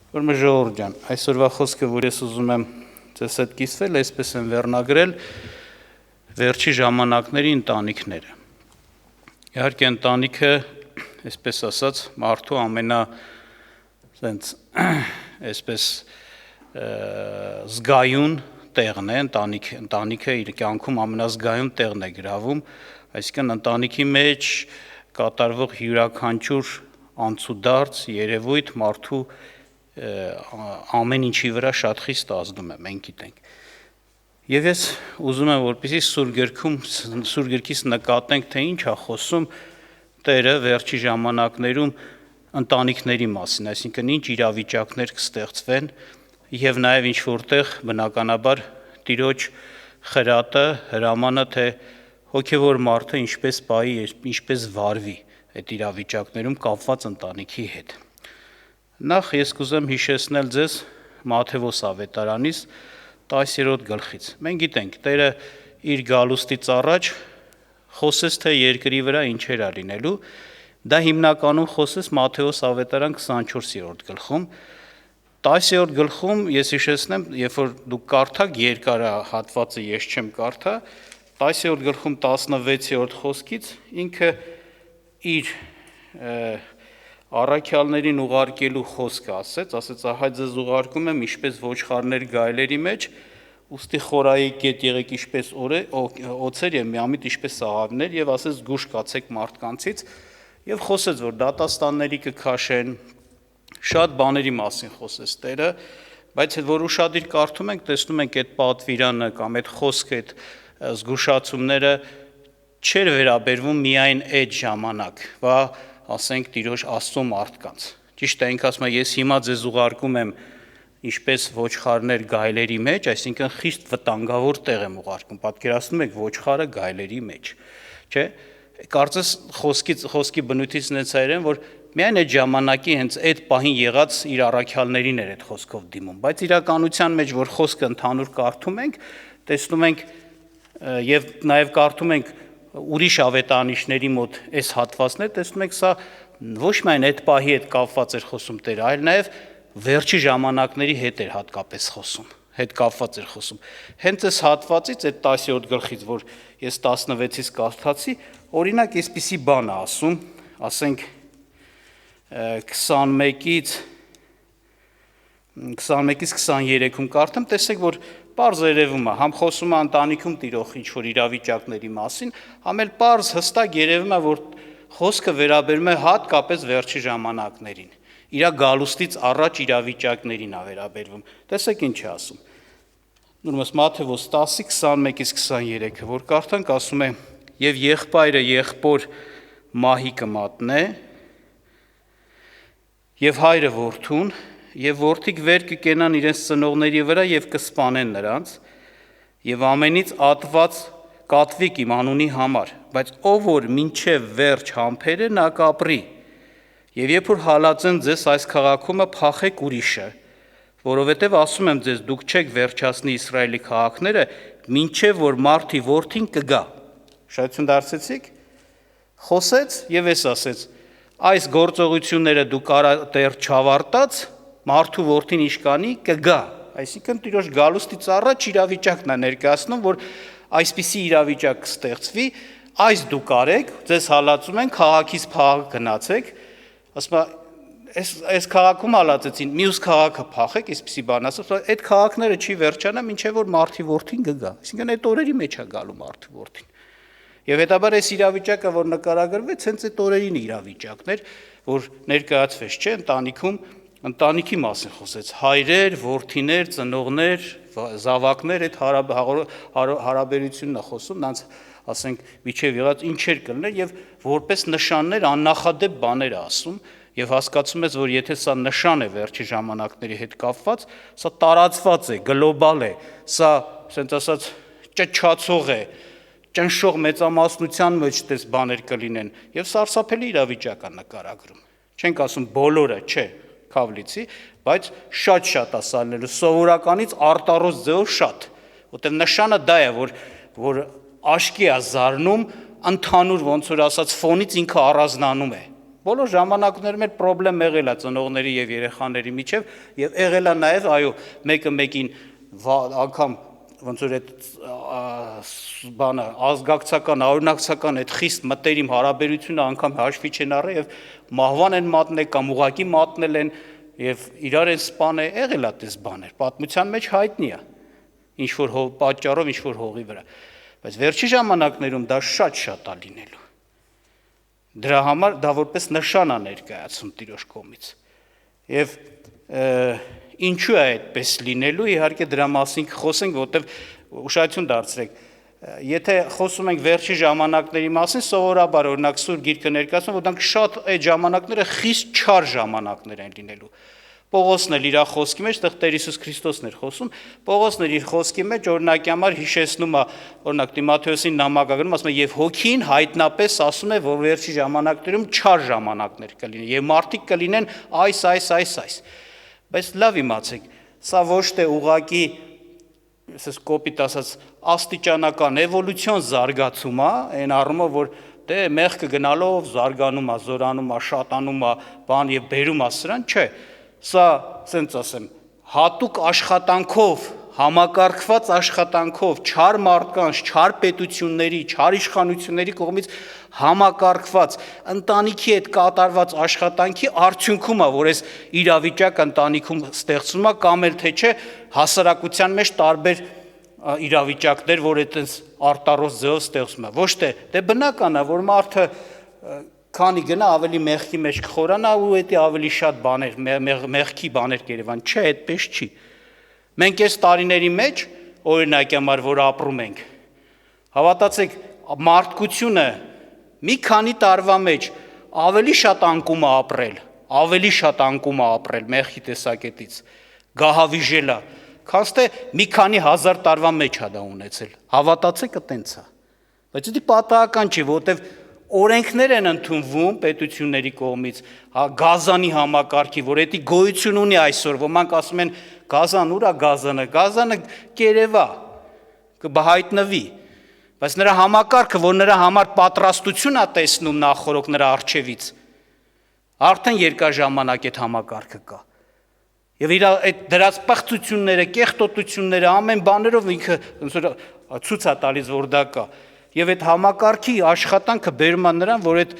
Ուրեմն ժողովուրդ ջան, այսօրվա խոսքը, որ ես ուզում եմ ձեզ հետ կիսվել, այսպես եմ վերնագրել վերջի ժամանակների ընտանիքները։ Իհարկե ընտանիքը, այսպես ասած, մարդու ամենա այսպես զգայուն տեղն է, ընտանիքը իր կյանքում ամենազգայուն տեղն է գրավում, այսինքն ընտանիքի մեջ կատարվող յուրաքանչյուր անցուդարձ, երևույթ մարդու ամեն ինչի վրա շատ խիստ ազդում է, մենք գիտենք։ Եվ ես ուզում եմ, որպեսզի Սուրբ գրքից նկատենք, թե ինչ է խոսում Տերը վերջի ժամանակներում ընտանիքների մասին, այսինքն ինչ իրավիճակներ կստեղծվեն եւ նաեւ ինչ որտեղ բնականաբար Տիրոջ խրատը, հրամանը, թե հոգեվոր մարդը ինչպես պահի, ինչպես վարվի այդ իրավիճակներում կապված ընտանիքի հետ։ Նախ ես կուզեմ հիշեցնել ձեզ Մատթեոս ավետարանից 10-րդ գլխից։ Մենք գիտենք, Տերը իր գալուստից առաջ խոսեց, թե երկրի վրա ինչեր է լինելու, դա հիմնականում խոսեց Մատթեոս ավետարան 24-րդ գլխում։ 10-րդ գլխում ես հիշեցնեմ, երբ որ դուք կարդաք երկար հատվածը, ես չեմ կարդա, 10-րդ գլխում 16-րդ խոսքից ինքը իր առաքյալներին ուղարկելու խոսքը ասեց, ահա ձեզ ուղարկում եմ ինչպես ոչխարներ գայլերի մեջ, ուստի խորայի կետ եղեք ինչպես օձեր եւ միամիտ ինչպես աղավներ եւ ասեց գուշ կացեք մարդկանցից եւ խոսեց, որ դատաստանների կքաշեն, շատ բաների մասին խոսեց Տերը, բայց որ ուշադիր կարդում ենք, տեսնում ենք այդ պատվիրանը կամ այդ խոսքը, այդ զգուշացումները չէր վերաբերվում միայն այդ ժամանակ, բա ասենք Տիրոջ Աստծո մարդկանց։ Ճիշտ է, ինքը ասում է, ես հիմա ձեզ ուղարկում եմ ինչպես ոչխարներ գայլերի մեջ, այսինքն խիստ վտանգավոր տեղ եմ ուղարկում։ Պատկերացնում եք ոչխարը գայլերի մեջ, չէ՞։ Կարծես խոսքի բնույթից նեցայր են, որ միայն այդ ժամանակի հենց այդ պահին եղած իր առաքյալներին էր այդ խոսքով դիմում, բայց իրականության մեջ, որ խոսքը ընդհանուր կարդում ենք, տեսնում ենք եւ նաեւ կարդում ենք ուրիշ ավետարանիչների մոտ այս հատվածներ, տեսնում եք սա ոչ միայն այդ պահի հետ կապված էր խոսում Տերը, այլ նաեւ վերջի ժամանակների հետ էր հատկապես խոսում, հետ կապված էր խոսում։ Հենց այս հատվածից, այդ 10-րդ գլխից, որ ես 16-ից կարդացի, օրինակ այսպիսի բան է ասում, ասենք 21-ից 23-ում կարդամ, տեսեք, որ պարզ երևում է, համ խոսում է ընտանիքում տիրող ինչ-որ իրավիճակների մասին, համ էլ պարզ հստակ երևում է, որ խոսքը վերաբերում է հատկապես վերջի ժամանակներին, իր գալուստից առաջ իրավիճակներին է վերաբերվում։ Տեսեք ինչ է ասում։ Նույնպես Մատթեոս 10:21-23, որ կարդանք, ասում է. «Եվ եղբայրը եղբոր մահի կմատնե, եւ հայրը որդուն, եւ որդիկ վեր կկենան իրենց ծնողների վրա եւ կսպանեն նրանց, եւ ամենից ատված կատվիկ իմ անունի համար, բայց ով որ մինչև վերջ համբեր է, նա կապրի, եւ երբ որ հալածեն ձեզ այս քաղաքումը, փախեք ուրիշը, որովհետեւ ասում եմ ձեզ, դուք չեք վերջացնի Իսրայելի քաղաքները, մինչև որ մարդի որդին կգա»։ Շայություն դարձեցիք, խոսեց եւ էս ասեց. այս գործողությունները դուք դեռ չավարտած, մարդու որդին իշկանի կգա, այսինքն Տիրոջ գալուստից առաջ իրավիճակն է ներկայացնում, որ այսպիսի իրավիճակ կստեղծվի, այս դուք արեք, ձեզ հալածում են, քաղաքից փախ գնացեք, ասում է, այս քաղաքում հալածեցին, մյուս քաղաքը փախեք, այսպիսի բան ասում, այդ քաղաքները չի վերջանա, մինչև որ մարդի որդին կգա, այսինքն այդ օրերի մեջ է գալու մարդի որդին։ Եվ հետաբար այս իրավիճակը, որ նկարագրվեց, հենց այդ օրերին իրավիճակներ, որ ներկայացվեց, չէ, ընտանիքի մասին խոսեց, հայրեր, որդիներ, ծնողներ, զավակներ, այդ հարաբերությունն է խոսում, նրանց, ասենք, միջև եղած ինչեր կլներ եւ որպես նշաններ աննախադեպ բաներ է ասում եւ հասկացում ես, որ եթե սա նշան է վերջի ժամանակների հետ կապված, սա տարածված է, գլոբալ է, սա, ասենք ասած, ճչացող է, ճնշող մեծամասնության մեջ դες բաներ կլինեն եւ սարսափելի իրավիճակ է նկարագրում։ Չենք ասում բոլորը, չէ, Քավլիցի, բայց շատ է սալնելու սովորականից արտառոց ձեւով շատ, որտեղ նշանը դա է, որ աշկի է զարնում, ընդհանուր ոնց որ ասած ֆոնից ինքը առանձնանում է։ Բոլոր ժամանակներում էլ խնդրեմ եղել է ծնողների եւ երեխաների միջև եւ եղել է նաեւ այո մեկը մեկին անգամ ոնց որ այդ բանը ազգակցական, օրինակցական այդ խիստ մտերիմ հարաբերությունը անգամ հաշվի չեն առել եւ մահվան են մատնել կամ ուղակի մատնել են եւ իրար են սպանել, եղել է դες բաներ, պատմության մեջ հայտնի է ինչ որ պատճառով, ինչ որ հողի վրա, բայց վերջի ժամանակներում դա շատ է լինելու։ Դրա համար դա որպես նշան է ներկայացում Տիրոջ կողմից եւ ինչու է այդպես լինելու, իհարկե դրա մասին խոսենք, որտեվ ուշադրություն դարձրեք, եթե խոսում ենք վերջի ժամանակների մասին, սովորաբար օրինակ Սուրբ Գիրքը ներկայացնում, որ դրանք շատ այդ ժամանակները խիստ չար ժամանակներ են լինելու։ Պողոսն էլ իր խոսքի մեջ, այդտեղ Տեր Հիսուս Քրիստոսն էր խոսում, Պողոսն էլ իր խոսքի մեջ օրինակի համար հիշեցնում է, օրինակ Տիմոթեոսին նամակագրում, ասում է եւ հոգին հայտնապես ասում է, որ վերջի ժամանակներում չար ժամանակներ կլինեն եւ մարդիկ կլինեն այս։ Բայց լավ իմացեք, սա ոչ թե ուղակի, ասես կոպիտ ասած, աստիճանական էվոլյուցիոն զարգացում է, այն առումով, որ դե մեղքը գնալով զարգանում է, զորանում է, շատանում է, բան եւ բերում է սրան, չէ, սա, ասենց ասեմ, հատուկ աշխատանքով, համակարգված աշխատանքով, չար մարդկանց, չար պետությունների, չար իշխանությունների կողմից համակարգված ընտանիքի հետ կատարված աշխատանքի արդյունքում է, որ այս իրավիճակը ընտանիքում ստեղծվում է, կամ էլ թե չէ հասարակության մեջ տարբեր իրավիճակներ, որ այդպես արտարոց ձևով ստեղծվում է։ Ոչ թե դե բնական է, որ մարդը քանի գնա ավելի մեղքի մեջ կխորանա ու դա ավելի շատ բաներ, մեղքի բաներ կերևան, չէ, այդպես չի։ Մենք այս տարիների մեջ, օրինակի համար, որ ապրում ենք, հավատացեք, մարդկությունը մի քանի տարվա մեջ ավելի շատ անկում է ապրել մեղքի տեսակետից, գահավիժել է, քան թե մի քանի հազար տարվա մեջ է դա ունեցել, հավատացեք այտենց է, բայց դա պատահական չի, որովհետև օրենքներ են ընդունվում պետությունների կողմից, գազանի համակարգի, որ դա գոյություն ունի այսօր, ոմանք ասում են գազան ուր է գազանը կերևա, կհայտնվի, բայց նրա համակարգը, որ նրա համար պատրաստություն է տեսնում նախորոք նրա առջևից, արդեն երկար ժամանակ այդ համակարգը կա։ Եվ իր այդ դրած պղծությունները, կեղտոտությունները, ամեն բաներով ինքը ցույց է տալիս, որ դա կա։ Եվ այդ համակարգի աշխատանքը բերում է նրան, որ այդ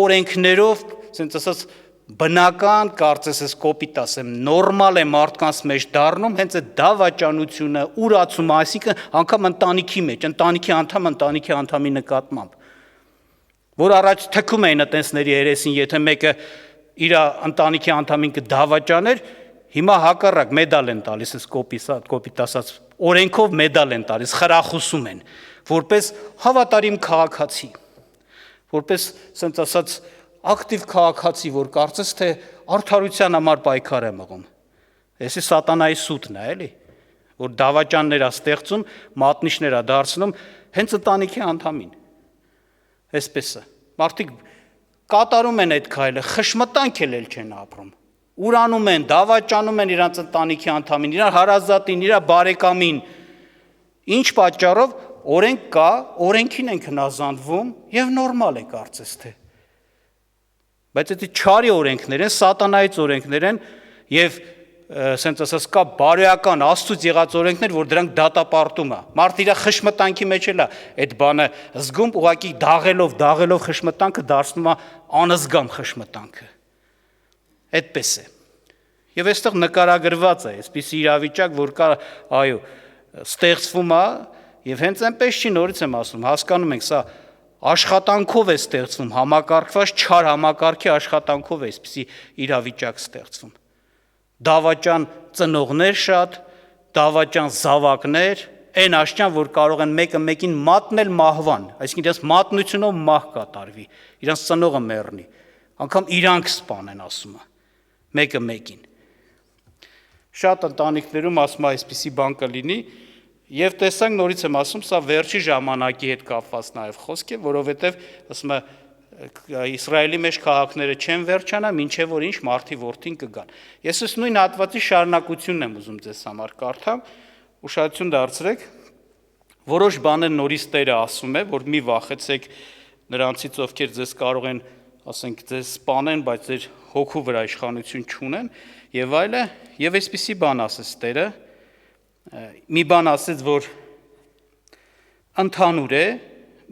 օրենքներով, ասենց ասած, բնական, կարծես ես կոպիտ ասեմ, նորմալ է մարդկանց մեջ դառնում, հենց այդ դավաճանությունը, ուրացումը, այսինքն անգամ ընտանիքի մեջ, ընտանիքի անդամի նկատմամբ, որ առաջ թքում էին այտենցների երեսին, եթե մեկը իր ընտանիքի անդամին կդավաճաներ, հիմա հակառակ մեդալ են տալիս, այս կոպիտ ասած, օրենքով մեդալ են տալիս, խրախուսում են, որպես հավատարիմ քաղաքացի, որպես, ասենց ասած, ակտիվ քաղաքացի, որ կարծես թե արդարության համար պայքար է մղում։ Էսի սատանայի սուտն է, էլի, որ դավաճաններ է ստեղծում, մատնիչներ է դարձնում հենց ընտանիքի անդամին։ Այսպես է։ Մարդիկ կատարում են այդ քայլը, խշմտանք էլ չեն ապրում։ Ուրանում են, դավաճանում են իրանց ընտանիքի անդամին, իրար հարազատին, իր բարեկամին։ Ինչ պատճառով օրենք կա, օրենքին են հնազանդվում եւ նորմալ է կարծես թե։ Բայց դա չարի օրենքներ են, սատանայից օրենքներ են եւ ասենց ասած կա բարոյական Աստծուց եղած օրենքներ, որ դրանք դատապարտում է։ Մարդը իր խշմտանքի մեջ էլ է այդ բանը զգում, ուղղակի դաղելով խշմտանքը դարձնում է անզգամ խշմտանքը։ Այդպես է։ Եվ այստեղ նկարագրված է այսպիսի իրավիճակ, որ կա, այո, ստեղծվում է եւ հենց այնպես չի, նորից եմ ասում, հասկանում ենք, սա աշխատանքով է ստեղծվում, համակարգված չար համակարգի աշխատանքով է այսպիսի իրավիճակ ստեղծվում։ Դավաճան ծնողներ շատ, դավաճան զավակներ, այն աշճան, որ կարող են մեկը մեկին մատնել մահվան, այսինքն իրենց մատնությունով մահ կատարվի, իրենց ծնողը մեռնի, անգամ իրանք սպանեն, ասում է, մեկը մեկին։ Շատ ընտանիքներում ասում է այսպիսի բան կլինի, եւ տեսանք նորից եմ ասում, սա վերջի ժամանակի հետ կապված նաեւ խոսք է, որովհետեւ ասում է Իսրայելի մեջ քաղաքները չեն վերջանա, մինչեւ որ ինչ մարդի որդին կգան։ Ես այս նույն հատվածի շարունակությունն եմ ուզում ձեզ համար կարդամ, ուշադրություն դարձրեք, որոշ բաներ նորից Տերը ասում է, որ մի վախեցեք նրանցից, ովքեր ձեզ կարող են ասենք ձեզ սպանեն, բայց ձեր հոգու վրա իշխանություն չունեն եւ այլը, եւ այսպիսի բան ասեց Տերը, մի բան ասեց, որ ընդհանուր է,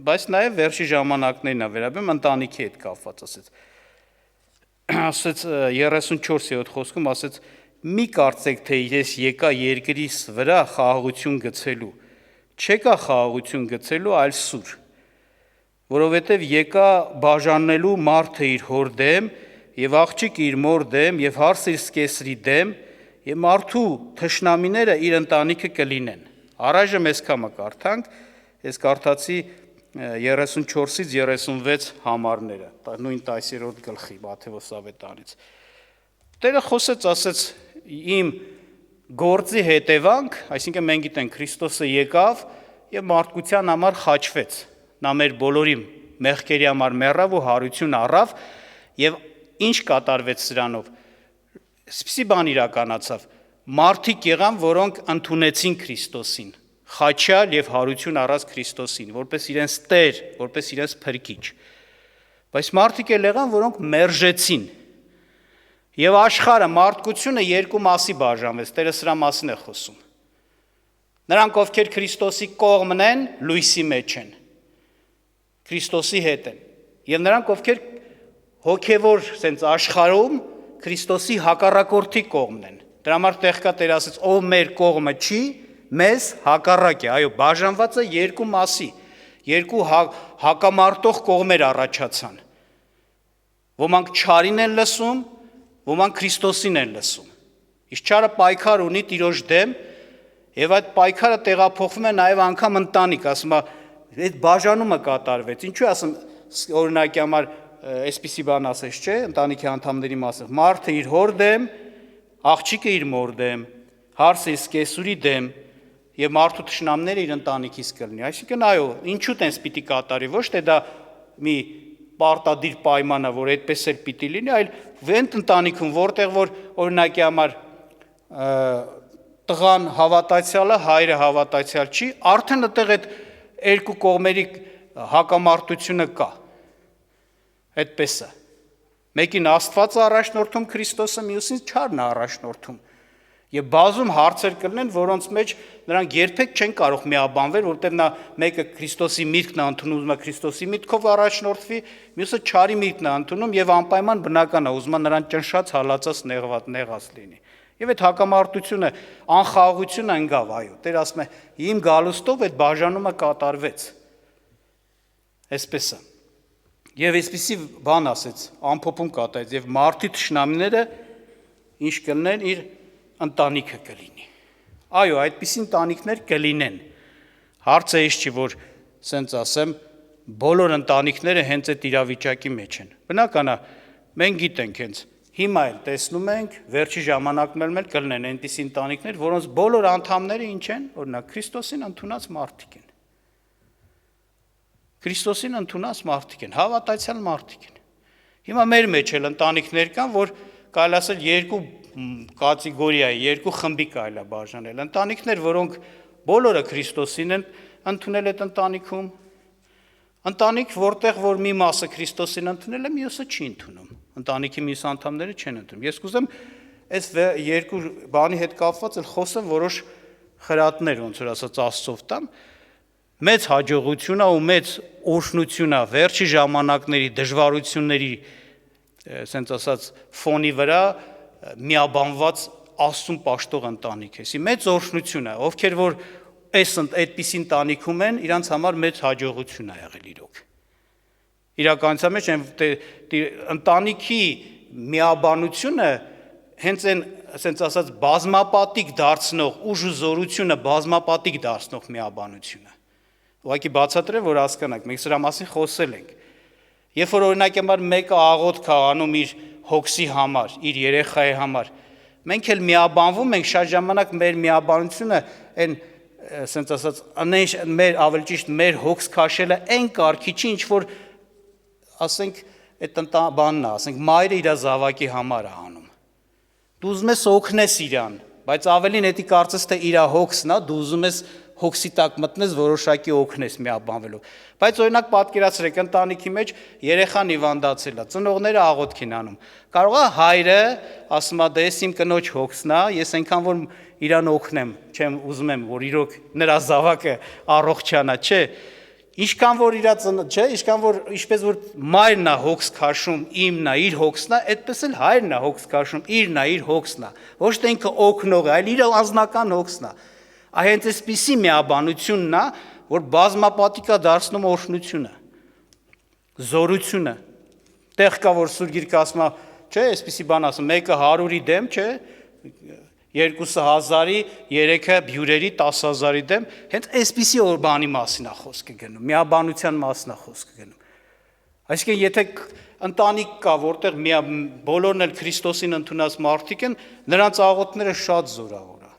բայց նաեւ վերջի ժամանակներն է վերաբերում ընտանիքի հետ կապված ասեց 34-րդ խոսքում ասեց մի կարծեք թե ես եկա երկրիս վրա խաղաղություն գցելու, չեկա խաղաղություն գցելու, այլ սուր, որովհետև եկա բաժանելու մարդը իր հոր դեմ եւ աղջիկը իր մոր դեմ եւ հարսը իր սկեսրի դեմ եւ մարդու թշնամիները իր ընտանիքը կլինեն։ Առայժմ այսքանը կարդանք, ես կարդացի 34-ից 36 համարները, նույն 10-րդ գլխի Մատթեոս ավետարանից։ Տերը խոսեց, ասեց իմ գործի հետևանք, այսինքն մենք գիտենք Քրիստոսը եկավ եւ մարդկության համար խաչվեց։ Նա մեր բոլորի մեղքերի համար մեռավ ու հարություն առավ եւ ինչ կատարվեց սրանով։ Այսպիսի բան իրականացավ։ Մարդիկ եղան, որոնք ընդունեցին Քրիստոսին, խաչյալ եւ հարություն առած Քրիստոսին, որպես իրենց Տեր, որպես իրենց Փրկիչ։ Բայց մարդիկ էլ եղան, որոնք մերժեցին։ Եվ աշխարհը, մարդկությունը երկու մասի բաժանվեց, Տերը սրա մասին է խոսում։ Նրանք, ովքեր Քրիստոսի կողմն են, լույսի մեջ են, Քրիստոսի հետ են, եւ նրանք, ովքեր հոգեվոր sense աշխարհում Քրիստոսի հակառակորդի կողմն են։ Դրա համար տեղ կա Տեր ասեց, ով մեր կողմը չի, մեզ հակառակ է, այո, բաժանված է երկու մասի, երկու հակամարտող կողմեր առաջացան։ Ոմանք չարին են լսում, ոմանք Քրիստոսին են լսում։ Իսկ չարը պայքար ունի Տիրոջ դեմ, եւ այդ պայքարը տեղափոխվում է նաեւ անգամ ընտանիք, ասում է, այդ բաժանումը կատարվեց։ Ինչու ասում, օրինակի համար այսպիսի բան ասես, չէ, ընտանիքի անդամների մասը։ Մարդը իր հոր դեմ, աղջիկը իր մոր դեմ, հարսը իր սկեսուրի դեմ, եւ մարդու թշնամները իր ընտանիքից կլինի։ Այսինքն այո, ինչու տենց պիտի կատարի, ոչ թե դա մի պարտադիր պայման է, որ այդպես էլ պիտի լինի, այլ վենտ ընտանիքում, որտեղ որ օրինակի համար տղան հավատացյալ է, հայրը հավատացյալ չի, արդեն այդտեղ այդ երկու կողմերի հակամարտությունը կա։ Այդպես է։ Մեկին Աստվածը առաջնորդում Քրիստոսը, մյուսին չարն է առաջնորդում։ Եվ բազում հարցեր կլինեն, որոնց մեջ նրանք երբեք չեն կարող միաբանվել, որտեղ նա մեկը Քրիստոսի միտքն է ընդունում, ուզում է Քրիստոսի միտքով առաջնորդվի, մյուսը չարի միտքն է ընդունում եւ անպայման բնական է, ուզում է նրան ճնշած, հալածած, նեղած լինի։ Եվ այդ հակամարտությունը, անխաղաղությունը ընկավ, այո։ Տեր ասում է, իմ գալուստով այդ բաժանումը կատարվեց։ Այսպես է։ Եվ այսպիսի բան ասեց, ամփոփում կատարեց, եւ մարդի թշնամիները ինչ կլինեն, իր ընտանիքը կլինի։ Այո, այդպիսի ընտանիքներ կլինեն։ Հարցը էս չի, որ սենց ասեմ, բոլոր ընտանիքները հենց այդ իրավիճակի մեջ են։ Բնական է, մենք գիտենք հենց հիմա էլ տեսնում ենք, վերջի ժամանակներում էլ կլինեն այնպիսի ընտանիքներ, որոնց բոլոր անդամները ինչ են, օրինակ Քրիստոսին ընդունած մարդիկ են։ Քրիստոսին ընդունած մարդիկ են, հավատացյալ մարդիկ են։ Հիմա մեր մեջ էլ ընտանիքներ կան, որ կարելի ասել երկու կատեգորիայի, երկու խմբի կարելի է բաժանել։ Ընտանիքներ, որոնք բոլորը Քրիստոսին են ընդունել այդ ընտանիքում, ընտանիք, որտեղ որ մի մասը Քրիստոսին ընդունել է, մյուսը չի ընդունում։ Ընտանիքի մյուս անդամները չեն ընդունում։ Ես կուզեմ այս երկու բանի հետ կապված էլ խոսեմ որոշ խրատներ, ոնց որ ասած Աստծով տամ, մեծ հաջողությունա ու մեծ օրհնությունա վերջի ժամանակների դժվարությունների, ասենց ասած, ֆոնի վրա միաբանված Աստծուն պաշտող ընտանիք է։ Մեծ օրհնություն է, ովքեր որ այդպիսի ընտանիքում են, իրանց համար մեծ հաջողություն է եղել իրոք։ Իրականության մեջ ընտանիքի միաբանությունը հենց այն, ասենց ասած, բազմապատիկ դարձնող, ուժ ու զորությունը բազմապատիկ դարձնող միաբանությունը։ Ուղղակի բացատրեմ, որ հասկանաք, մենք սրա մասին խոսել ենք։ Երբ որ օրինակ համար մեկը աղոթք է անում իր հոգսի համար, իր երեխայի համար, մենք էլ միաբանվում ենք, շատ ժամանակ մեր միաբանությունը այն, ասենց ասած, մեր ավելի ճիշտ մեր հոգս քաշելը այն կարգի չի, ինչ որ ասենք այդ բանն է, ասենք մայրը իր զավակի համար է անում։ Դու ուզում ես օգնես իրան, բայց ավելին էդի կարծես թե իր հոգսն է, դու ուզում ես հոգսի տակ մտնես, որոշակի օգնես միաբանվելու։ Բայց օրինակ պատկերացրեք, ընտանիքի մեջ երեխան հիվանդացել է, ծնողները աղոթք են անում։ Կարող է հայրը ասում է, դե ես իմ կնոջ հոգսն է, ես այնքան որ իրան օգնեմ, չեմ ուզում եմ, որ իրոք նրա զավակը առողջանա, չէ։ Ինչքան որ իր չէ, ինչքան որ ինչպես որ մայրն է հոգս քաշում, իմն է, իր հոգսն է, այդպես էլ հայրն է հոգս քաշում, իրն է, իր հոգսն է։ Ոչ թե ինքը օգնող է, այլ իր անձնական հոգսն է։ Հենց այսպիսի միաբանությունն է, որ բազմապատիկ է դարձնում օրհնությունը, զորությունը։ Տեղ կա որ Սուրբ Գիրքը ասում է, չէ, այսպիսի բան ասում, մեկը 100-ի դեմ, չէ, երկուսը 1000-ի, երեքը բյուրերի 10,000-ի դեմ, հենց այսպիսի օր բանի մասին է խոսքը գնում, միաբանության մասին է խոսքը գնում։ Այսինքն, եթե ընտանիք կա, որտեղ բոլորն էլ Քրիստոսին ընդունած մարդիկ են, նրանց աղոթները շատ զորավոր է։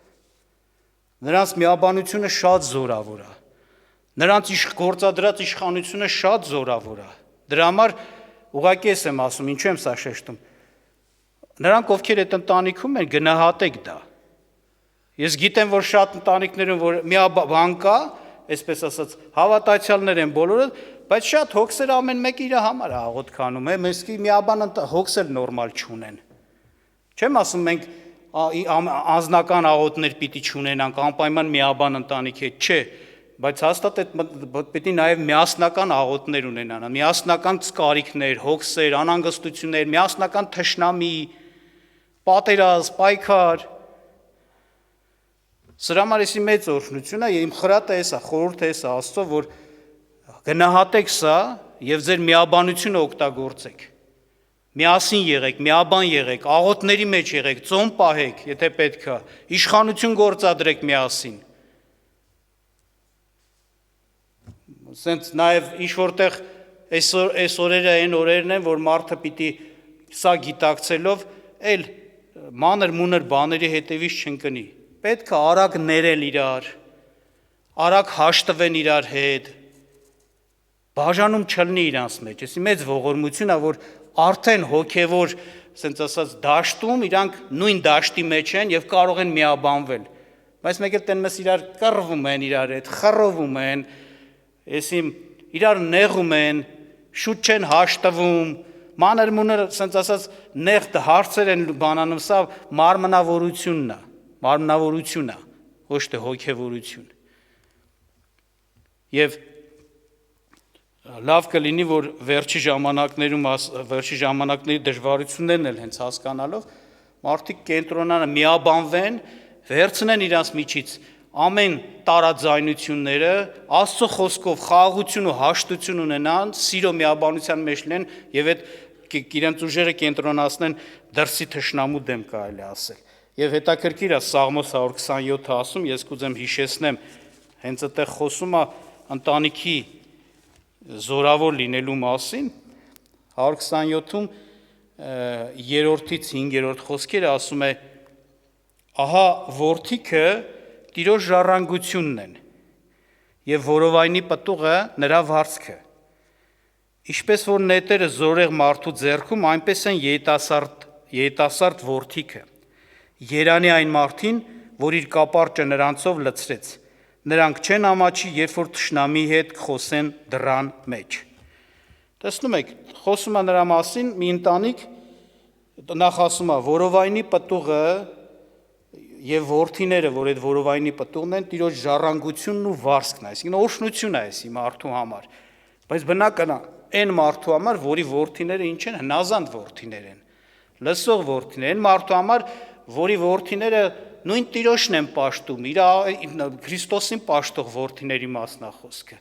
Նրանց միաբանությունը շատ զորավոր է։ Նրանց գործադրած իշխանությունը շատ զորավոր է։ Դրա համար ուղղակի ես եմ ասում, ինչու եմ սա շեշտում։ Նրանք, ովքեր այդ ընտանիքում են, գնահատեք դա։ Ես գիտեմ, որ շատ ընտանիքներում, որ միաբան կա, այսպես ասած, հավատացյալներ են բոլորը, բայց շատ հոգսեր ամեն մեկը իր համար է աղոթք անում, մեսկի միաբան հոգսեր նորմալ չունեն։ Չեմ ասում մենք անձնական աղոթներ պիտի չունենանք, անպայման միաբան ընտանիքի հետ, չէ, բայց հաստատ պետք է նաև միասնական աղոթներ ունենան, միասնական կարիքներ, հոգսեր, անհանգստություններ, միասնական թշնամի, պատերազմ, պայքար։ Սրա համար էսի մեծ օրհնություն է, իմ խրատը էս է, խորհուրդը էս է Աստծո, որ գնահատեք սա եւ ձեր միաբանությունը օգտագործեք։ Միասին եղեք, միաբան եղեք, աղոթների մեջ եղեք, ծոմ պահեք, եթե պետք է, իշխանություն գործադրեք միասին։ Սենց նաև ինչ որտեղ այս օրերը այն օրերն են, որ մարդը պիտի սա գիտակցելով էլ մանր-մունր բաների հետևից չընկնի։ Պետք է արագ ներել իրար, արագ հաշտվեն իրար հետ, բաժանում չլնի իրանց մեջ։ Էսի մեծ ողորմություն է, որ արդեն հոգևոր, ասենց ասած, դաշտում իրանք նույն դաշտի մեջ են եւ կարող են միաբանվել։ Բայց մեկ էլ տենմես իրար կռվում են իրար հետ, խռովում են, էսի իրար նեղում են, շուտ չեն հաշտվում, մանր-մունր, ասենց ասած, նեղ հարցեր են բանանում, սա մարմնավորությունն է, ոչ թե հոգևորություն։ Եվ լավ կլինի, որ վերջի ժամանակների դժվարություններն էլ հենց հասկանալով, մարդիկ կենտրոնանը միաբանվեն, վերցնեն իրանց միջից ամեն տարաձայնությունները, Աստծո խոսքով խաղաղություն ու հաշտություն ունենան, սիրո միաբանության մեջ լինեն եւ այդ իրենց ուժերը կենտրոնացնեն դրսի թշնամու դեմ կարելի ասել։ Եվ հետաքրքիր է Սաղմոս 127-ը ասում, ես կուզեմ հիշեցնեմ, հենց այդտեղ խոսում է ընտանիքի զորավոր լինելու մասին, 127-ում 3-ից 5-րդ խոսքերը ասում է. ահա որդիքը Տիրոջ ժառանգությունն են, եւ որովայնի պտուղը նրա վարձքը։ Ինչպես որ նետերը զորեղ մարդու ձեռքում, այնպես են երիտասարդ որդիքը։ Երանի այն մարդին, որ իր կապարճը նրանցով լցրեց, նրանք չեն ամաչի, երբ որ թշնամի հետ խոսեն դռան մեջ։ Տեսնում եք, խոսում է նրա մասին մի ընտանիք, նախ ասում է, որովայնի պտուղը եւ որդիները, որ այդ որովայնի պտուղն են, Տիրոջ ժառանգությունն ու վարձքն է, այսինքն օրհնություն է էսի մարդու համար։ Բայց բնական է այն մարդու համար, որի որդիները ինչ են, հնազանդ որդիներ են, լսող որդիներ են, մարդու համար, որի որդիները նույն Տիրոջն են պաշտում, իր Քրիստոսին պաշտող որդիների մասն է խոսքը։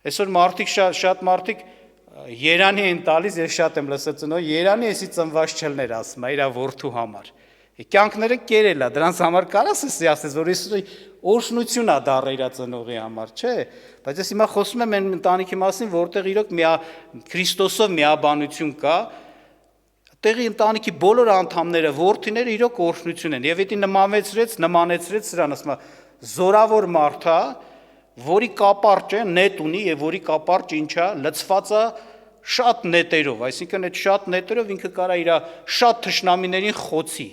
Այսօր մարդիկ շատ մարդիկ երանի են տալիս, ես շատ եմ լսել ծնող, երանի էսի ծնված չլներ ասում, իր որդու համար։ Կյանքները կերել է, դրանց համար կարաս ասես, որ Իսուսի օրհնություն է դառը իր ծնողի համար, չէ՞։ Բայց ես հիմա խոսում եմ այն ընտանիքի մասին, որտեղ իրոք Քրիստոսով միաբանություն կա, տեղի ընտանիքի բոլոր անդամները, որդիները իրոք օրհնություն են։ Եվ դա նմանեցրեց սրան, ասում է, զորավոր մարդ է, որի կապարճը նետ ունի եւ որի կապարճը ինչա, լցված է շատ նետերով, այսինքն այդ շատ նետերով ինքը կարա իր շատ թշնամիներին խոցի,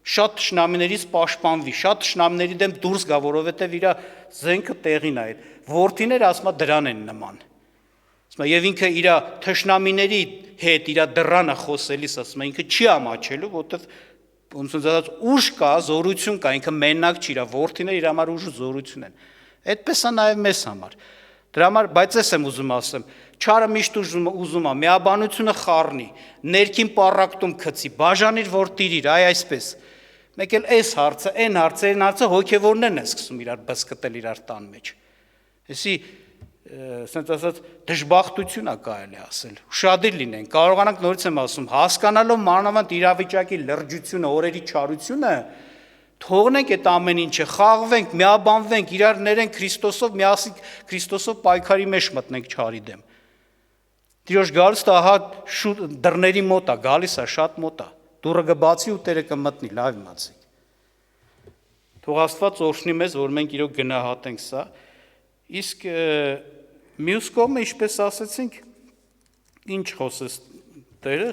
շատ թշնամիներից պաշտպանվի, շատ թշնամիների դեմ դուրս գա, որովհետև իր զենքը տեղին է։ Որդիները ասում է դրան են նման։ Եվ ինքը իր թշնամիների հետ իր դռանը խոսելիս ասում է ինքը չի ամաչելու, որովհետև ոնց ասած ուժ կա, զորություն կա, ինքը մենակ չի, իր որդիները իր համար ուժ ու զորություն են։ Այդպես է նաև մեզ համար։ Դրա համար, բայց ես եմ ուզում ասեմ, չարը միշտ ուզում է միաբանությունը խառնի, ներքին պառակտում գցի, բաժանիր, որ տիրիր, այսպես։ Մեկ էլ այս հարցը, այն հարցը հոգևորներն են սկսում իրար բսկտել իրար տան մեջ։ Էսի ասենց ասած դժբախտություն է կարելի ասել, ուշադիր լինենք, կարողանանք նորից եմ ասում, հասկանալով մանավանդ իրավիճակի լրջությունը, օրերի չարությունը, թողնենք այդ ամեն ինչը, խաղվենք, միաբանվենք, իրար ներենք Քրիստոսով, միասին Քրիստոսով պայքարի մեջ մտնենք չարի դեմ։ Տիրոջ գալուստը ահա դռների մոտ է, գալիս է, շատ մոտ է, դուռը կբացի ու Տերը կմտնի, լավ իմացեք։ Թող Աստված օրհնի մեզ, որ մենք իրոք գնահատենք սա, իսկ մյուս կողմը, ինչպես ասեցինք, ինչ խոսեց Տերը,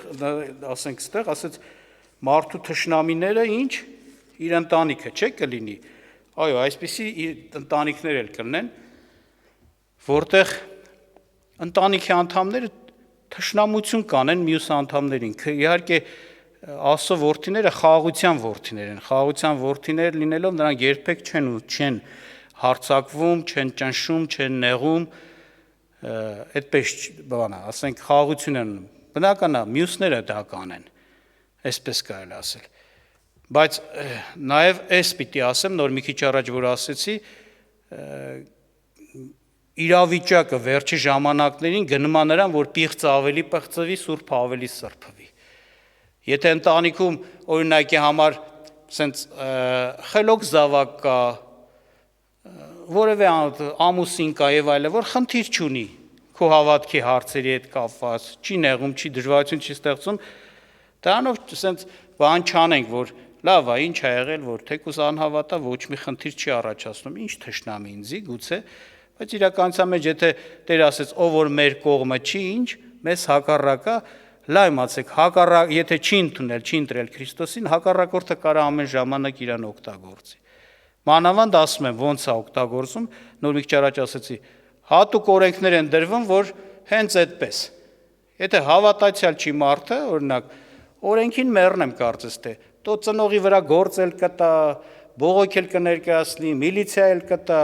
ասենք ստեղ, ասեց մարդու թշնամիները ինչ, իր ընտանիքը, չէ՞ կլինի, այո, այսպիսի ընտանիքներ էլ կլինեն, որտեղ ընտանիքի անդամները թշնամություն կանեն մյուս անդամներին, իհարկե Աստծո որդիները խաղաղության որդիներ են, խաղաղության որդիներ լինելով նրանք երբեք չեն հարցակվում, չեն ճնշում, չեն նեղում, այդպես բան է, ասենք խաղաղություն են, բնական է, մյուսները դա կանեն, այսպես կարելի ասել։ Բայց նաև այս պիտի ասեմ, նոր մի քիչ առաջ որ ասեցի, իրավիճակը վերջի ժամանակներին գնում է նրան, որ պիղծը ավելի պղծվի, սուրբը ավելի սրբվի։ Եթե ընտանիքում օրինակի համար սենց խելոք զավակ կա, որևէ ամուսին կա եւ այլն, որ խնդիր չունի քո հավատքի հարցերի հետ կապված, չի նեղում, չի դժվարություն չի ստեղծում, դրանով սենց բան չանենք, որ լավ է, ինչ ա եղել, որ թեկուզ անհավատա ոչ մի խնդիր չի առաջացնում, ինչ թշնամի ինձի, գուցե, բայց իրականության մեջ եթե Տեր ասեց, ով որ մեր կողմը չի, ինչ, մեզ հակառակա, լավ իմացեք, եթե չի ընդունել, չի ընտրել Քրիստոսին, հակառակորդը կարա ամեն ժամանակ իրան օգտագործի։ Մանավանդ ասում եմ, ոնց է օգտագործում, նոր մի քիչ առաջ ասեցի, հատուկ օրենքներ են դրվում, որ հենց այդպես։ Եթե հավատացյալ չի մարդը, օրինակ, օրենքին մեռնեմ կարծես թե, տո ծնողի վրա գործ էլ կտա, բողոք էլ կներկայացնի, միլիցիա էլ կտա,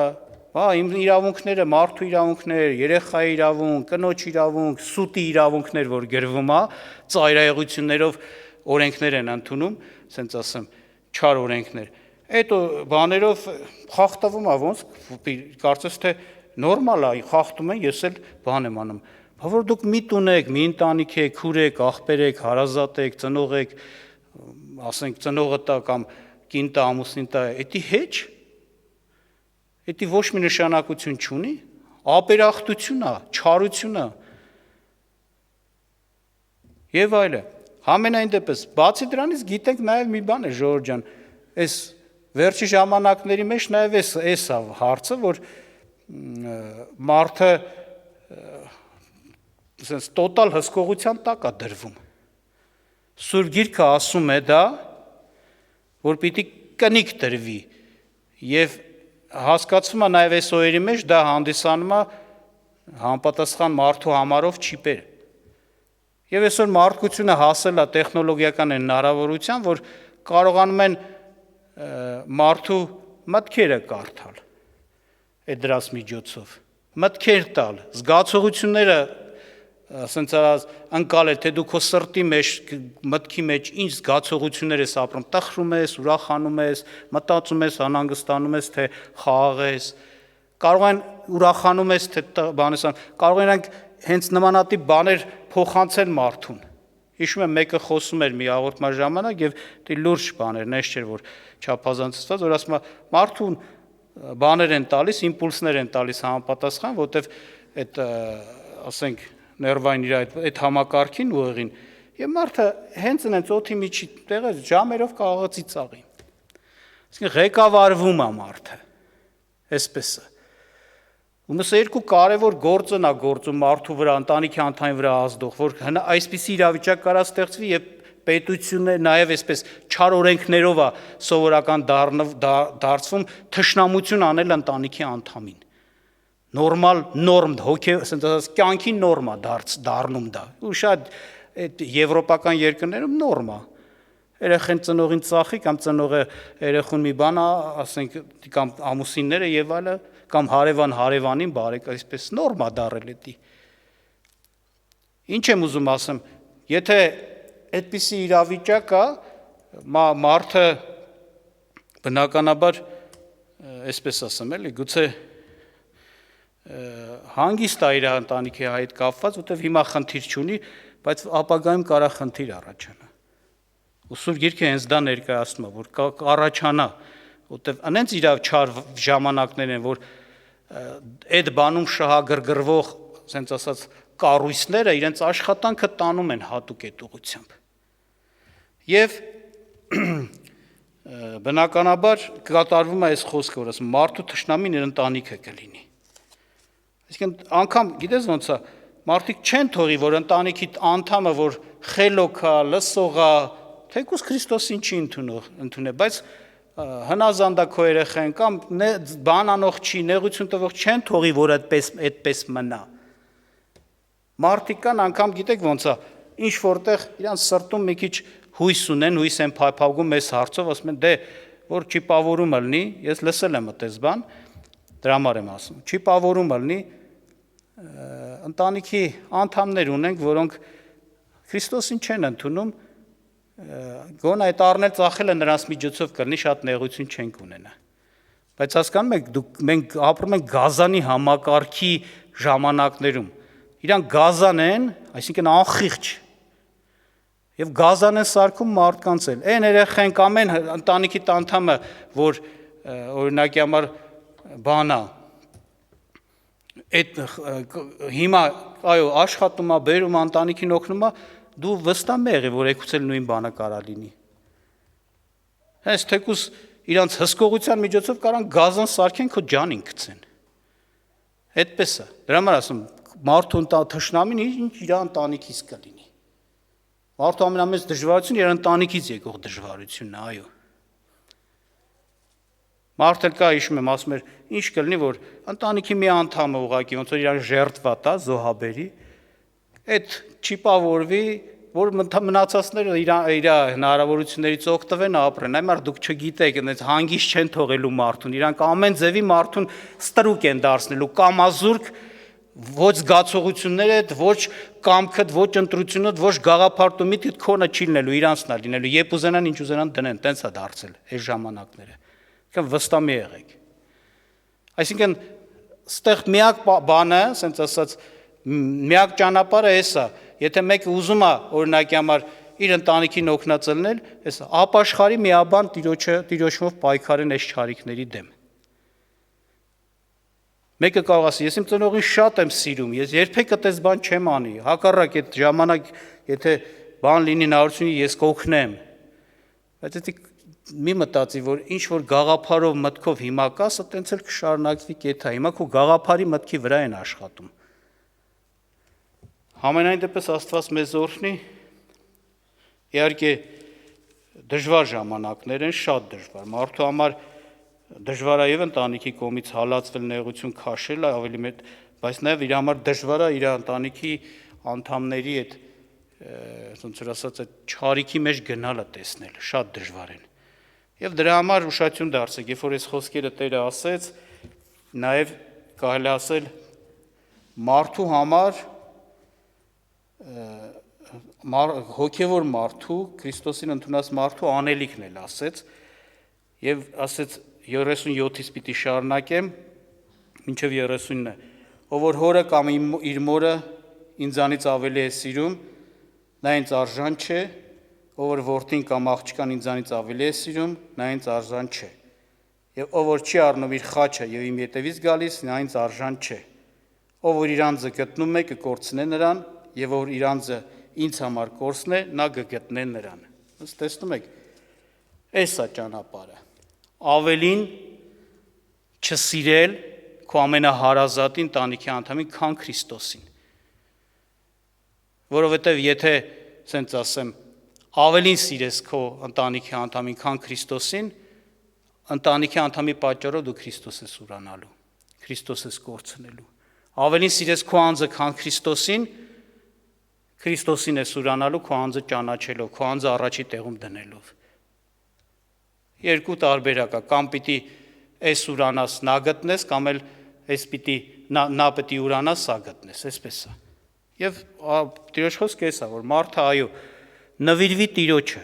իմ իրավունքները, մարդու իրավունքներ, երեխայի իրավունք, կնոջ իրավունք, սուտի իրավունքներ, որ գրվում է, ծայրահեղություններով օրենքներ են ընդունում, ասենց ասեմ, չար օրենքներ։ Այդ բաներով խախտվում է ոնց, կարծես թե նորմալ է, խախտում են, ես էլ բան եմ անում։ Բա որ դուք մի տուն եք, մի ընտանիք եք, քուր եք, աղբեր եք, հարազատ եք, ծնող եք, ասենք ծնողը տա կամ կին տա, ամուսին տա, էդի հեչ, էդի ոչ մի նշանակություն չունի, ապերախտություն է, չարություն է։ Եվ այլը։ Համենայն դեպս, բացի դրանից գիտենք նաև մի բան է, Ժողովուրդ ջան, այս վերջի ժամանակների մեջ նաև այս հարցը, որ մարդը տոտալ հսկողության տակ է դրվում։ Սուրբ Գիրքը ասում է դա, որ պիտի կնիկ տրվի եւ հասկացվում է նաև այս օրերի մեջ դա հանդիսանում է համապատասխան մարդու համարով չիպեր։ Եվ այսօր մարդկությունը հասել է տեխնոլոգիական հնարավորության, որ կարողանում են մարդու մտքերը կարդալ այդ դրած միջոցով, մտքեր տալ, զգացողությունները ասենց անցալել, թե դու քո սրտի մեջ, մտքի մեջ ինչ զգացողություններ ես ապրում, տխրում ես, ուրախանում ես, մտածում ես, անհանգստանում ես, թե խաղաղ ես, կարող են ուրախանում ես, թե բանեսան, կարող են հենց նմանատիպ բաներ փոխանցել մարդուն։ Հիշում եմ մեկը խոսում էր մի հաղորդման ժամանակ եւ դի լուրջ բաներ, նես չէր որ չափազանցված, որ ասում է մարդուն բաներ են տալիս, իմպուլսներ են տալիս համապատասխան, որտեվ այդ ասենք ներվային իր այդ համակարգին ուղին եւ մարդը հենց այնց օթի միջի տեղը ժամերով կարող է ծիծաղի։ Այսինքն ղեկավարվում է մարդը։ Այսպես է։ Ումս երկու կարևոր գործն է գործում մարդու վրա, ընտանիքի անդամի վրա ազդող, որ այսպիսի իրավիճակ կարա ստեղծվի եւ պետությունը նաև այսպես չար օրենքներով է սովորական դարձվում թշնամություն անել ընտանիքի անդամին։ Նորմալ նորմ ասենք ասած կյանքի նորմա դառնում դա։ Ու շատ այդ եվրոպական երկրներում նորմա։ Երեխան ծնողին ծախի կամ ծնողը երեխուն մի բան ասենք կամ ամուսինները եւ այլը կամ հարևան հարևանին բարեկա այսպես նորմա դառել էդի։ Ինչ եմ ուզում ասեմ, եթե այդպիսի իրավիճակ կա, մարդը բնականաբար այսպես ասեմ էլի, գուցե հանգիստ է իր ընտանիքի հետ կապված, որտեղ հիմա խնդիր չունի, բայց ապագայում կարա խնդիր առաջանա։ Ու Սուրբ Գիրքը հենց դա ներկայացնում է, որ կառաջանա, որտեղ անենց իրավ չար ժամանակներ են, որ այդ բանում շահագրգռվող, ասենց ասած, կառույցները իրենց աշխատանքը տանում են հատուկ այդ ուղղությամբ։ Եվ բնականաբար կատարվում է այս խոսքը, որ ասում մարդու թշնամին իր ընտանիքը կլինի։ Այսինքն անգամ գիտես ոնց է, մարդիկ չեն թողի, որ ընտանիքի անդամը, որ խելոք է, լսող է, թեկուզ Քրիստոսին չի ընդունել, բայց հնազանդ է քո երեխան կամ բանանող չի, նեղություն տվող չեն թողի, որ այդպես մնա։ Մարդիկ կան անգամ գիտեք ոնց է, ինչ որտեղ իրանց սրտում մի քիչ հույս ունեն, հույս են փափագում այս հարցով, ասում են դե որ չի պավորում ալնի, ես լսել եմ այդպես բան, դրա համար եմ ասում, չի պավորում ալնի, ընտանիքի անդամներ ունենք, որոնք Քրիստոսին չեն ընդունում, գոնե այդ առնել ծախելը նրանց միջոցով կլինի, շատ նեղություն չենք ունենա։ Բայց հասկանում եք, մենք ապրում ենք գազանի համակարգի ժամանակներում։ Իրանք գազան են, այսինքն անխիղճ։ Եվ գազան են սարքում մարդկանց էլ։ Այն երեխենք ամեն ընտանիքի անդամը, որ օրինակի համար բանա, այդ հիմա այո աշխատում է, բերում ընտանիքին օգնում է, դու վստահ եղի, որ եկուցել նույն բանը կարա լինի։ Հենց թեկուզ իրանց հսկողության միջոցով կարան գազան սարքեն քո ջանին գցեն։ Այդպես է։ Դրա համար ասում մարդու թշնամին ինչ իր ընտանիքից կլինի։ Մարդու ամենամեծ դժվարությունը իր ընտանիքից եկող դժվարությունն է, այո։ Մարդը կա հիշում եմ, ասում էր, ինչ կլինի, որ ընտանիքի մի անդամը ուղղակի ոնց որ իրան ժերտվա տա, զոհաբերի, այդ չի պավորվի, որ մնացածները իր հնարավորություններից օգտվեն ապրեն, այմար դուք չգիտեք, այնց հանգիստ չեն թողելու մարդուն, իրանք ամեն ձևի մարդուն ստրուկ են դարձնելու, կամազուրկ, ոչ զգացողություններդ, ոչ կամքդ, ոչ ընտրությունդ, ոչ գաղափարտ ու միտքդ քոնը չի լինելու, իրանցն է լինելու, երբ ուզենան, ինչ ուզենան դնեն, տենց է դարձել այս ժամանակները։ Վստահ մի եղեք։ Այսինքն, ստեղ միակ բանը, ասենց ասած, միակ ճանապարհը էսա, եթե մեկը ուզում է օրինակի համար իր ընտանիքին օգնածելնել, էսա ապաշխարի միաբան տիրոջով պայքարեն այս չարիքների դեմ։ Մեկը կարող ասի, ես իմ ծնողին շատ եմ սիրում, ես երբեք այդպես բան չեմ անի, հակառակ այդ ժամանակ, եթե բան լինի նարություն, ես կօգնեմ։ Բայց դա մի մտածի, որ ինչ որ գաղափարով մտքով հիմա կա, սա տենց էլ կշարունակվի կեթա, հիմա քո գաղափարի մտքի վրա են աշխատում։ Համենայն դեպս Աստված մեզ օրհնի, իհարկե դժվար ժամանակներ են, շատ դժվար, մարդու համար դժվար է եւ ընտանիքի կողմից հալածվել նեղություն քաշել, ավելի մեծ, բայց նաեւ իր համար դժվար է իր ընտանիքի անդամների այդ ոնց որ ասած այդ չարիքի մեջ գնալը տեսնել, շատ դժվար են։ Եվ դրա համար ուշադրություն դարձեք, երբ որ այս խոսքերը Տերը ասեց, նաև կարելի ասել մարդու համար հոգևոր մարդու, Քրիստոսին ընդունած մարդու անելիքն էլ ասեց, եւ ասեց 37-ից պիտի շարունակեմ, մինչև 30-ը, ով որ հորը կամ իր մորը ինձանից ավելի է սիրում, նա ինձ արժան չէ, ով որ որդին կամ աղջկան ինձանից ավելի է սիրում, նա ինձ արժան չէ։ Եվ ով որ չի առնում իր խաչը եւ իմ ետևից գալիս, նա ինձ արժան չէ։ Ով որ իր անձը գտնում է, կկորցնե նրան, եւ ով որ իր անձը ինձ համար կորցնե, նա կգտնե նրան։ Ըստ տեսնում եք, այս է ճանապարհը։ Ավելին չսիրել քո ամենահարազատ ընտանիքի անդամին, քան Քրիստոսին։ Որովհետեւ եթե ասենց ասեմ Ավելին սիրես քո ընտանիքի անդամին, քան Քրիստոսին, ընտանիքի անդամի պատճառով դու Քրիստոս ես ուրանալու, Քրիստոս ես կորցնելու։ Ավելին սիրես քո անձը, քան Քրիստոսին, Քրիստոսին ես ուրանալու քո անձը ճանաչելով, քո անձը առաջի տեղում դնելով։ Երկու տարբերակ է, կամ պիտի այս ուրանաս նա գտնես, կամ էլ այս պիտի նա պիտի ուրանաս սա գտնես, այսպես է։ Եվ Տիրոջ խոսքը էս է, որ մարդը այո, նվիրվի Տիրոջը։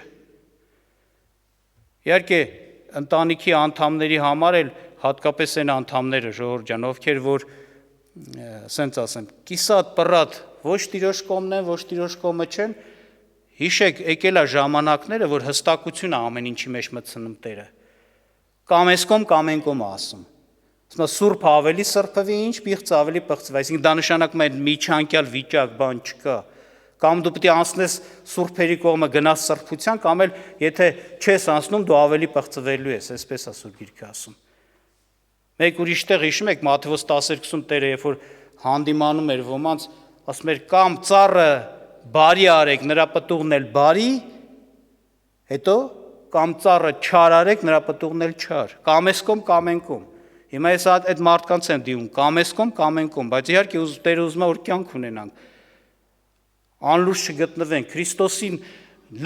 Իհարկե, ընտանիքի անդամների համար էլ հատկապես այն անդամները, ժողովուրդ ջան, ովքեր որ ասենց ասեմ, կիսատ պռատ ոչ Տիրոջ կողմն են, ոչ Տիրոջ կողմը չեն, հիշեք, եկել է ժամանակները, որ հստակություն է ամեն ինչի մեջ մտցնում Տերը։ Կամ այս կողմ, կամ այն կողմ ասում։ Ասում սուրբը ավելի սրբվի, ինչ պիղծը ավելի պղծվի, այսինքն դա նշանակում է միջանկյալ վիճակ, բան չկա։ Կամ դու պետք է անցնես սուրբերի կողմը գնաս սրբության, կամ էլ եթե չես անցնում, դու ավելի պղծվելու ես, այսպես է Սուրբ Գիրքը ասում։ Մեկ ուրիշ տեղ հիշում եք Մատթեոս 10:20 Տերը, երբ որ հանդիմանում էր ոմանց, ասում էր կամ ծառը բարի արեք, նրա պտուղն էլ բարի, հետո կամ ծառը չար արեք, նրա պտուղն էլ չար, կամ այս կողմ, կամ այն կողմ։ Հիմա ես այդ մարդկանց եմ դիում, կամ այս կողմ, կամ այն կողմ, բայց իհարկե Տերը ուզում է որ կյանք ունենանք։ Անլուրջ չգտնվենք, Քրիստոսին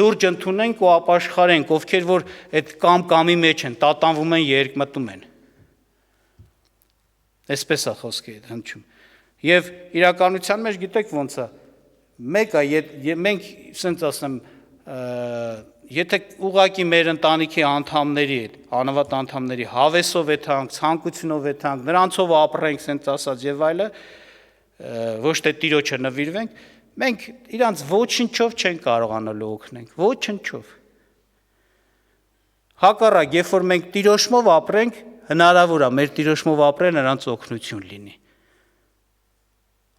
լուրջ ընդունենք ու ապաշխարենք, ովքեր որ այդ կամ-կամի մեջ են, տատանվում են, երկմտում են։ Այսպես է խոսքը հնչում։ Եվ իրականության մեջ գիտեք ոնց է, մեկ է, մենք ասենց ասեմ, եթե ուղղակի մեր ընտանիքի անդամների հետ, անհավատ անդամների հավեսով եթանք, ցանկությունով եթանք, նրանցով ապրենք, ասենց ասած եւ այլը, ոչ թե Տիրոջը նվիրվենք, մենք իրանց ոչինչով չենք կարողանալու օգնենք, ոչինչով։ Հակառակ, երբ որ մենք Տիրոջով ապրենք, հնարավոր է մեր Տիրոջով ապրել նրանց օգնություն լինի։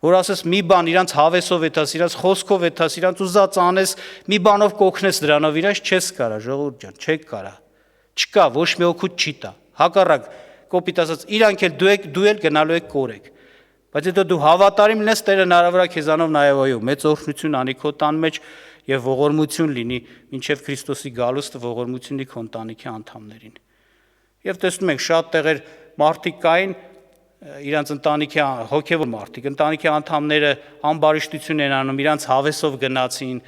Որ ասես մի բան իրանց հավեսով եթաս, իրանց խոսքով եթաս, իրանց ուզած անես, մի բանով կօգնես դրանով, իրանց չես կարա, ժողովուրդ ջան, չեք կարա։ Չկա, ոչ մի օգուտ չի տա։ Հակառակ, կոպիտ ասած, իրանք էլ դու էլ գնալու եք կորեք։ Բայց եթե դու հավատարիմ լինես, Տերը հնարավոր է քեզանով նաև այո, մեծ օրհնություն անի քո տան մեջ եւ ողորմություն լինի, մինչեւ Քրիստոսի գալուստը ողորմություն լինի քո ընտանիքի անդամներին։ Եվ տեսնում ենք շատ տեղեր մարդիկ կային իրանց ընտանիքի հոգևոր մարդիկ, ընտանիքի անդամները ամբարիշտություն են անում, իրանց հավեսով գնացին,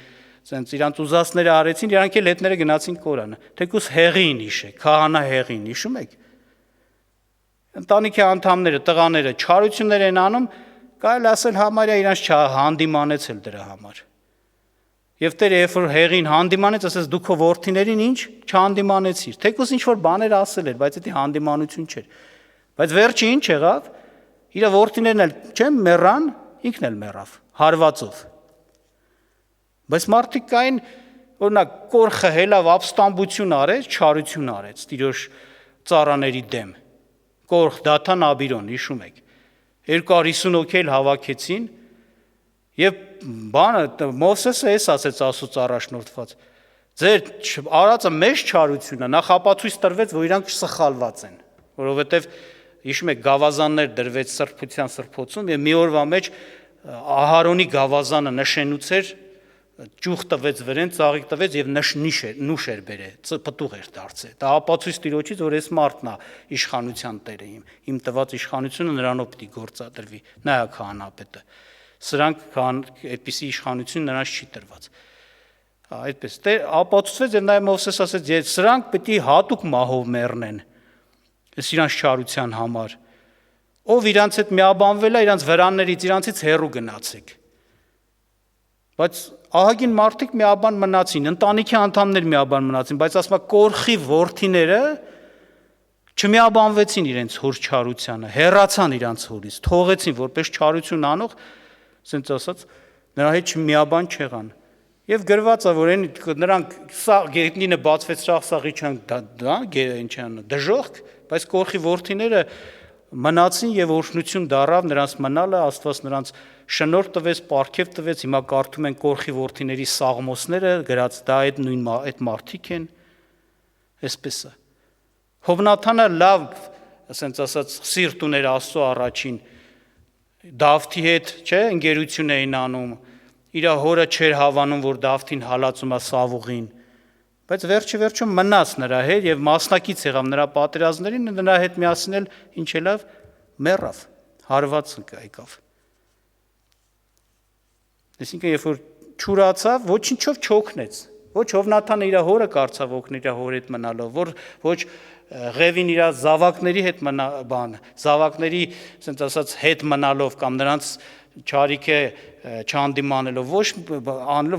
ասենց իրանց ուզածները արեցին, իրանք էլ հետները գնացին Կորանը։ Թեկուզ հեղին հիշեք, քահանա հեղին, հիշում եք։ Ընտանիքի անդամները, տղաները չարություններ են անում, կարելի ասել համարյա իրանց չհանդիմանեցել դրա համար։ Եվ Տերը երբ որ հեղին հանդիմանեց, ասես դու քո որդիներին ինչ չհանդիմանեցիր։ Թեկուզ ինչ որ բաներ ասել էր, բայց դա հանդիմանություն չէր։ Բայց վերջը ինչ եղավ, իր որդիներն էլ չեն մեռան, ինքն էլ մեռավ, հարվածով։ Բայց մարդիկ կային, օրինակ կորխը հելավ ապստամբություն արեց, չարություն արեց Տիրոջ ծառաների դեմ։ Կորխ Դաթան Աբիրոն, հիշում եք։ 250 հոգի էլ հավաքեցին, եւ բանը Մովսեսը էս ասեց Աստծուց առաջնորդված։ Ձեր արածը մեծ չարություն է, նախապատույց տրվեց, որ իրանք սխալված են, որովհետեւ հիշում եք գավազաններ դրվեց սրբության սրբոցում եւ մի օրվա մեջ Ահարոնի գավազանը նշենուց էր, ճյուղ տվեց վրեն, ծաղիկ տվեց եւ նուշ էր բերել, պտուղ էր դարձել։ Դա ապացույց Տիրոջից, որ այս մարդն է իշխանության տերը իմ տված իշխանությունը նրանով պիտի գործադրվի, նա է քահանապետը։ Սրանք այդպիսի իշխանություն նրանց չի տրված։ Այդպես ապացուցվեց եւ նաեւ Մովսես ասեց, սրանք պիտի հատուկ մահով մեռնեն։ Այս իրանց չարության համար։ Ով իրանց հետ միաբանվել է, իրանց վրաններից, իրանցից հեռու գնացեք։ Բայց ահագին մարդիկ միաբան մնացին, ընտանիքի անդամներ միաբան մնացին, բայց ասում է կորխի որդիները չմիաբանվեցին իրենց հոր չարությանը, հեռացան իրանց հորից, թողեցին որպես չարություն անող, ասենց ասած, նրա հետ միաբան չեղան։ Եվ գրված է, որ նրանք գետնինը բացվեց սաղ-սաղի չան դժոխք, բայց կորխի որդիները մնացին եւ օրհնություն դառավ նրանց մնալը, Աստված նրանց շնորհ տվեց, պարգև տվեց, հիմա կարդում են կորխի որդիների սաղմոսները, գրած դա այդ նույն այդ մարդիկ են, այսպես է։ Հովնաթանը լավ, ասենց ասած, սիրտ ուներ Աստծո առաջին, Դավթի հետ, չէ, ընկերություն էին անում, իր հորը չէր հավանում, որ Դավթին հալածում է Սավուղին, բայց վերջը մնաց նրա հետ եւ մասնակից եղավ նրա պատերազմներին, նրա հետ միասին էլ ինչ ելավ, մեռավ, հարված եկավ։ Այսինքն երբ որ չուրացավ, ոչինչով չօգնեց։ Ոչ Հովնաթանը իր հորը կարծավ օգնել իր հոր հետ մնալով, ոչ Ղևին իր զավակների հետ զավակների, ասենց ասած, հետ մնալով կամ նրանց չարիքը չհանդիմանելով,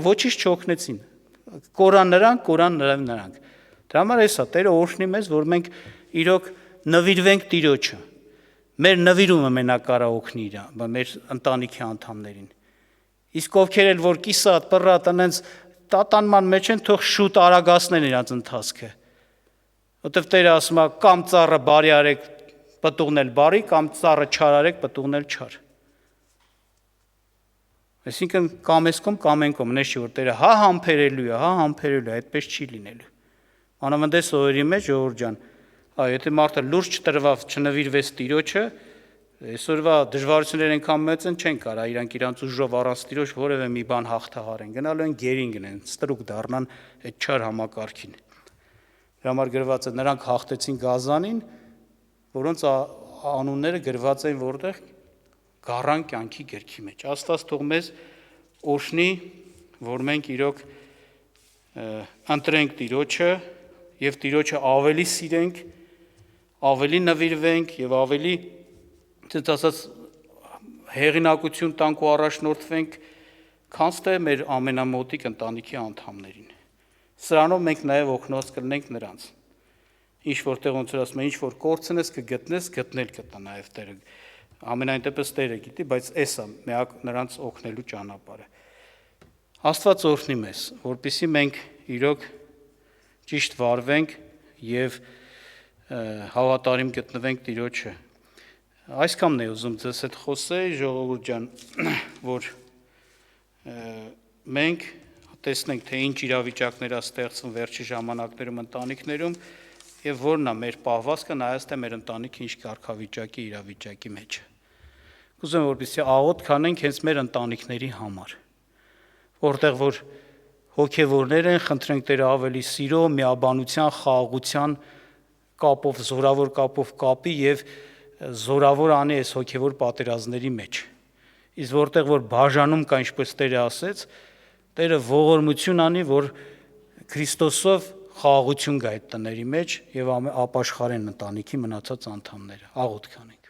ոչինչ չօգնեցին։ Կորան նրանք։ Դրա համար էսա Տերը օրհնի մեզ, որ մենք իրոք նվիրվենք Տիրոջը։ Մեր նվիրումը մենակ կարա օգնի մեր ընտանիքի անդամներին։ Իսկ ովքեր էլ որ կիսատ, պռատ, անենց տատանման մեջ են, թող շուտ արագացնեն իրանց ընթացքը։ Որտեվ Տերը ասում է կամ ծառը բարի արեք, պտուղն էլ բարի, կամ ծառը չար արեք, պտուղն էլ չար։ Այսինքն կամ էս կողմ, կամ այն կողմ, նես չի որ Տերը համբերելու է, այդպես չի լինելու։ Մանավանդ օրերի մեջ ժողովուրդ ջան, եթե մարդը լուրջ չտրվավ, չնվիրվեց Տիրոջը, այսօրվա դժվարություններ այնքան մեծ են, չեն կարա իրանց ուժով առանց Տիրոջ որևէ մի բան հաղթահարեն, գնալու են գերին գնեն, ստրուկ դառնան այդ չար համակարգին։ Դրա համար գրված է նրանք հաղթեցին Գազանին, որոնց անունները գրված են որտեղ գառան կյանքի գրքի մեջ։ Աստված թող մեզ օրհնի, որ մենք իրոք ընտրենք Տիրոջը եւ Տիրոջը ավելի սիրենք, ավելի նվիրվենք եւ ավելի ցած ասած հեղինակություն տանք ու առաջնորդվենք, քան թե մեր ամենամոտիկ ընտանիքի անդամներին։ Սրանով մենք նաեւ օգնված կլինենք նրանց։ Ինչ որտեղ ոնց որ ասում են, ինչ որ կորցնես կգտնես, գտնել կտա նաեւ Տերը։ Ամենայն դեպս Տերը գիտի, բայց էսա միակ նրանց օգնելու ճանապարհը։ Աստված օրհնի մեզ, որպեսզի մենք իրոք ճիշտ վարվենք եւ հավատարիմ գտնվենք Տիրոջը։ Այսքանն է ուզում ձեզ հետ խոսել, ժողովուրդ ջան, որ մենք տեսնենք, թե ինչ իրավիճակներ է ստեղծվում վերջի ժամանակներում ընտանիքներում եւ որն է մեր պահվածքը, նայած թե մեր ընտանիքը ինչ կարգավիճակի իրավիճակի մեջ է։ Կուզեմ որպեսզի աղոթ քանենք հենց մեր ընտանիքների համար, որտեղ որ հոգևորներ են, խնդրենք Տերը ավելի սիրո, միաբանության, խաղաղության կապով, զորավոր կապով կապի եւ զորավոր անի այս հոգևոր պատերազմների մեջ։ Իսկ որտեղ որ բաժանում կա, ինչպես Տերը ասեց, Տերը ողորմություն անի, որ Քրիստոսով խաղաղություն գա այդ տների մեջ եւ ապաշխարեն ընտանիքի մնացած անդամները։ Աղոթ կանենք։